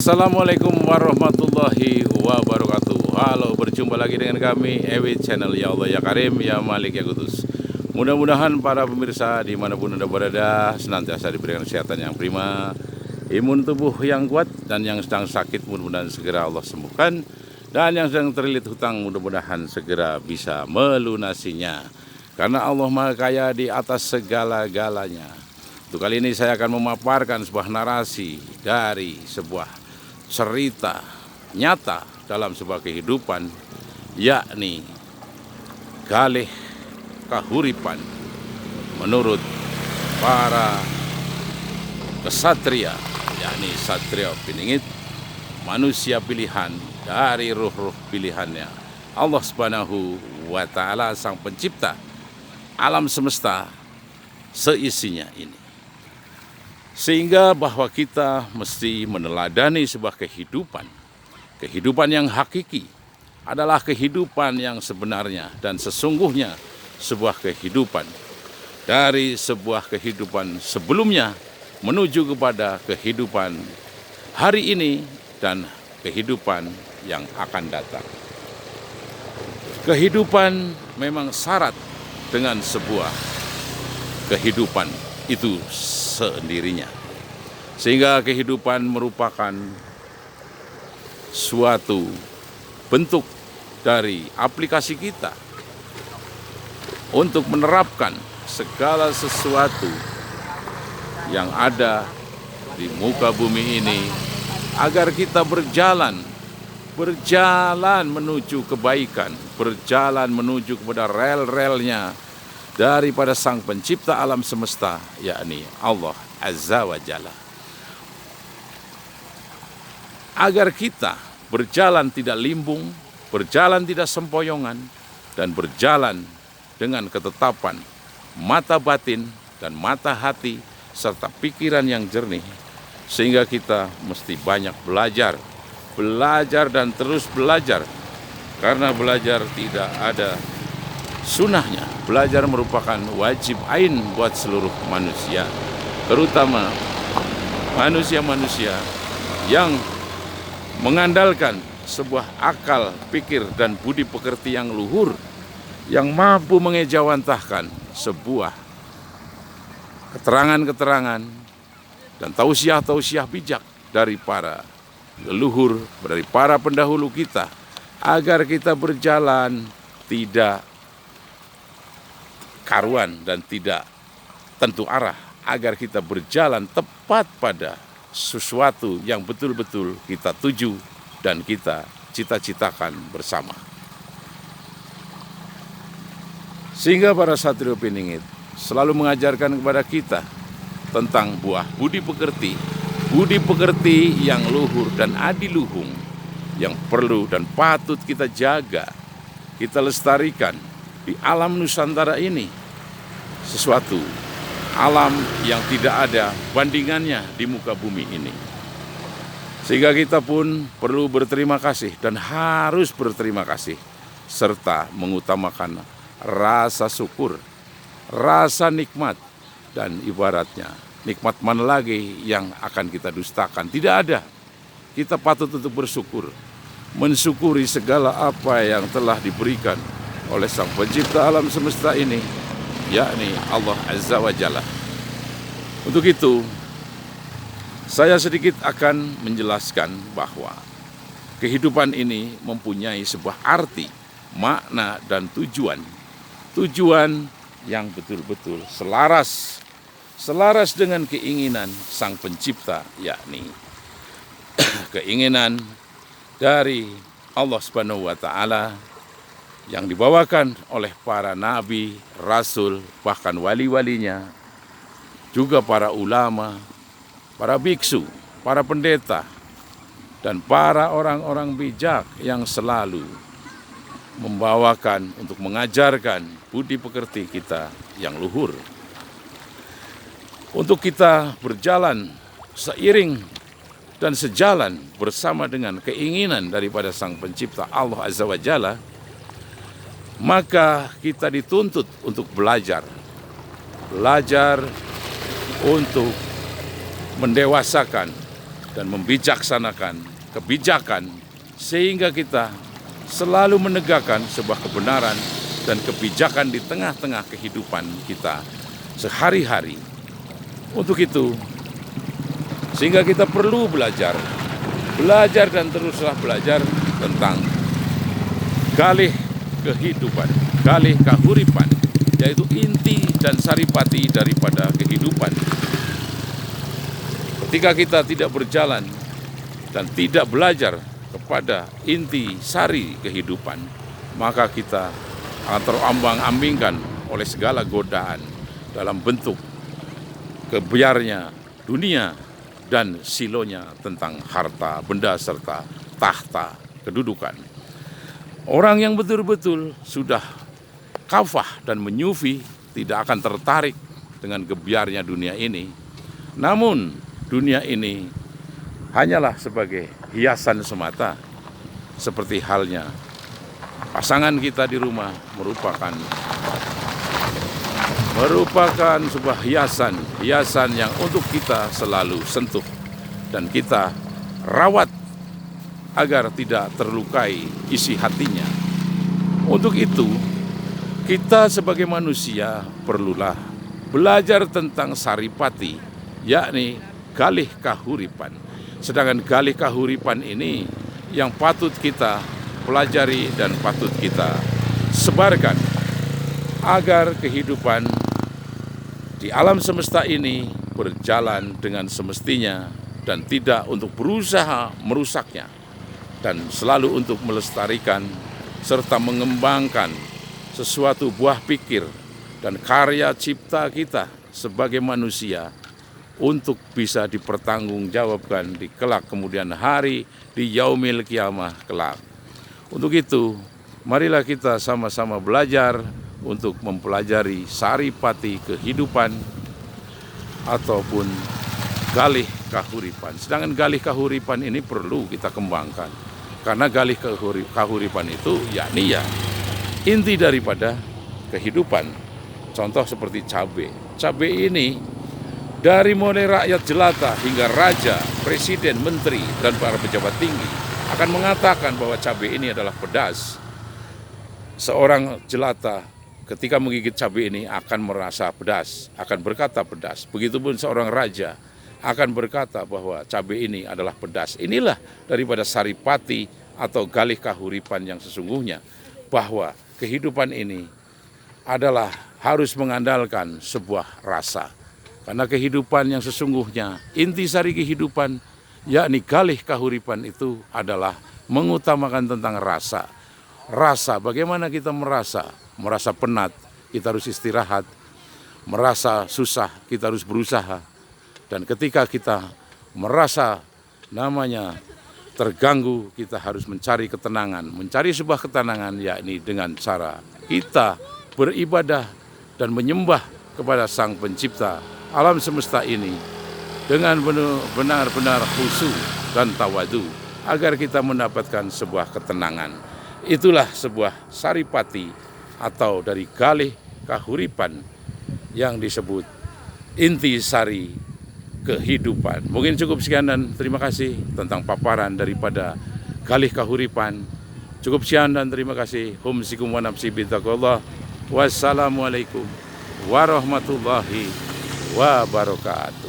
Assalamualaikum warahmatullahi wabarakatuh. Halo, berjumpa lagi dengan kami Ewi Channel. Ya Allah ya Karim, ya Malik ya Kudus. Mudah-mudahan para pemirsa dimanapun Anda berada senantiasa diberikan kesehatan yang prima, imun tubuh yang kuat, dan yang sedang sakit mudah-mudahan segera Allah sembuhkan, dan yang sedang terlilit hutang mudah-mudahan segera bisa melunasinya, karena Allah Maha Kaya di atas segala-galanya. Untuk kali ini saya akan memaparkan sebuah narasi dari sebuah cerita nyata dalam sebuah kehidupan, yakni kalih kahuripan menurut para kesatria, yakni Satria Piningit, manusia pilihan dari ruh-ruh pilihannya Allah Subhanahu wa Ta'ala, Sang Pencipta alam semesta seisinya ini. Sehingga bahwa kita mesti meneladani sebuah kehidupan yang hakiki adalah kehidupan yang sebenarnya dan sesungguhnya sebuah kehidupan dari sebuah kehidupan sebelumnya menuju kepada kehidupan hari ini dan kehidupan yang akan datang. Kehidupan memang syarat dengan sebuah kehidupan itu sendirinya. Sehingga kehidupan merupakan suatu bentuk dari aplikasi kita untuk menerapkan segala sesuatu yang ada di muka bumi ini agar kita berjalan menuju kebaikan, berjalan menuju kepada rel-relnya daripada Sang Pencipta alam semesta, yakni Allah Azza wa Jalla. Agar kita berjalan tidak limbung, berjalan tidak sempoyongan, dan berjalan dengan ketetapan mata batin dan mata hati serta pikiran yang jernih, sehingga kita mesti banyak belajar dan terus belajar, karena belajar tidak ada sunnahnya. Belajar merupakan wajib ain buat seluruh manusia, terutama manusia-manusia yang mengandalkan sebuah akal, pikir, dan budi pekerti yang luhur, yang mampu mengejawantahkan sebuah keterangan-keterangan dan tausiah-tausiah bijak dari para leluhur, dari para pendahulu kita, agar kita berjalan tidak karuan dan tidak tentu arah, agar kita berjalan tepat pada sesuatu yang betul-betul kita tuju dan kita cita-citakan bersama. Sehingga para Satria Piningit selalu mengajarkan kepada kita tentang buah budi pekerti yang luhur dan adiluhung, yang perlu dan patut kita jaga, kita lestarikan di alam Nusantara ini, sesuatu alam yang tidak ada bandingannya di muka bumi ini. Sehingga kita pun perlu berterima kasih dan harus berterima kasih, serta mengutamakan rasa syukur, rasa nikmat, dan ibaratnya nikmat mana lagi yang akan kita dustakan? Tidak ada. Kita patut untuk bersyukur, mensyukuri segala apa yang telah diberikan oleh Sang Pencipta alam semesta ini, yakni Allah Azza wa Jalla. Untuk itu, saya sedikit akan menjelaskan bahwa kehidupan ini mempunyai sebuah arti, makna, dan tujuan yang betul-betul selaras dengan keinginan Sang Pencipta, yakni keinginan dari Allah Subhanahu wa Ta'ala yang dibawakan oleh para nabi, rasul, bahkan wali-walinya, juga para ulama, para biksu, para pendeta, dan para orang-orang bijak yang selalu membawakan untuk mengajarkan budi pekerti kita yang luhur. Untuk kita berjalan seiring dan sejalan bersama dengan keinginan daripada Sang Pencipta Allah Azza wa Jalla, maka kita dituntut untuk belajar untuk mendewasakan dan membijaksanakan kebijakan sehingga kita selalu menegakkan sebuah kebenaran dan kebijakan di tengah-tengah kehidupan kita sehari-hari. Untuk itu, sehingga kita perlu belajar dan teruslah belajar tentang galih kehidupan, galih kahuripan, yaitu inti dan saripati daripada kehidupan. Ketika kita tidak berjalan dan tidak belajar kepada inti sari kehidupan, maka kita akan terombang-ambingkan oleh segala godaan dalam bentuk kebiarnya dunia dan silonya tentang harta, benda, serta tahta kedudukan. Orang yang betul-betul sudah kafah dan menyufi tidak akan tertarik dengan gebiarnya dunia ini. Namun dunia ini hanyalah sebagai hiasan semata, seperti halnya pasangan kita di rumah merupakan sebuah hiasan yang untuk kita selalu sentuh dan kita rawat agar tidak terlukai isi hatinya. Untuk itu, kita sebagai manusia perlulah belajar tentang saripati, yakni galih kahuripan. Sedangkan galih kahuripan ini yang patut kita pelajari dan patut kita sebarkan agar kehidupan di alam semesta ini berjalan dengan semestinya dan tidak untuk berusaha merusaknya, dan selalu untuk melestarikan serta mengembangkan sesuatu buah pikir dan karya cipta kita sebagai manusia untuk bisa dipertanggungjawabkan di kelak kemudian hari, di yaumil kiamah kelak. Untuk itu, marilah kita sama-sama belajar untuk mempelajari saripati kehidupan ataupun galih kahuripan. Sedangkan galih kahuripan ini perlu kita kembangkan, karena galih kahuripan itu yakni inti daripada kehidupan. Contoh seperti cabai. Cabai ini dari mulai rakyat jelata hingga raja, presiden, menteri, dan para pejabat tinggi akan mengatakan bahwa cabai ini adalah pedas. Seorang jelata ketika menggigit cabai ini akan merasa pedas, akan berkata pedas. Begitupun seorang raja akan berkata bahwa cabai ini adalah pedas. Inilah daripada saripati atau galih kahuripan yang sesungguhnya, bahwa kehidupan ini adalah harus mengandalkan sebuah rasa. Karena kehidupan yang sesungguhnya, inti sari kehidupan, yakni galih kahuripan itu adalah mengutamakan tentang rasa. Rasa, bagaimana kita merasa? Merasa penat, kita harus istirahat. Merasa susah, kita harus berusaha. Dan ketika kita merasa terganggu, kita harus mencari ketenangan. Mencari sebuah ketenangan, yakni dengan cara kita beribadah dan menyembah kepada Sang Pencipta alam semesta ini dengan benar-benar khusyuk dan tawadu, agar kita mendapatkan sebuah ketenangan. Itulah sebuah saripati atau dari galih kahuripan yang disebut inti sari kehidupan. Mungkin cukup sekian dan terima kasih tentang paparan daripada galih kahuripan. Cukup sekian dan terima kasih. Humsikum wa nafsi bitaqwallah. Wassalamualaikum warahmatullahi wabarakatuh.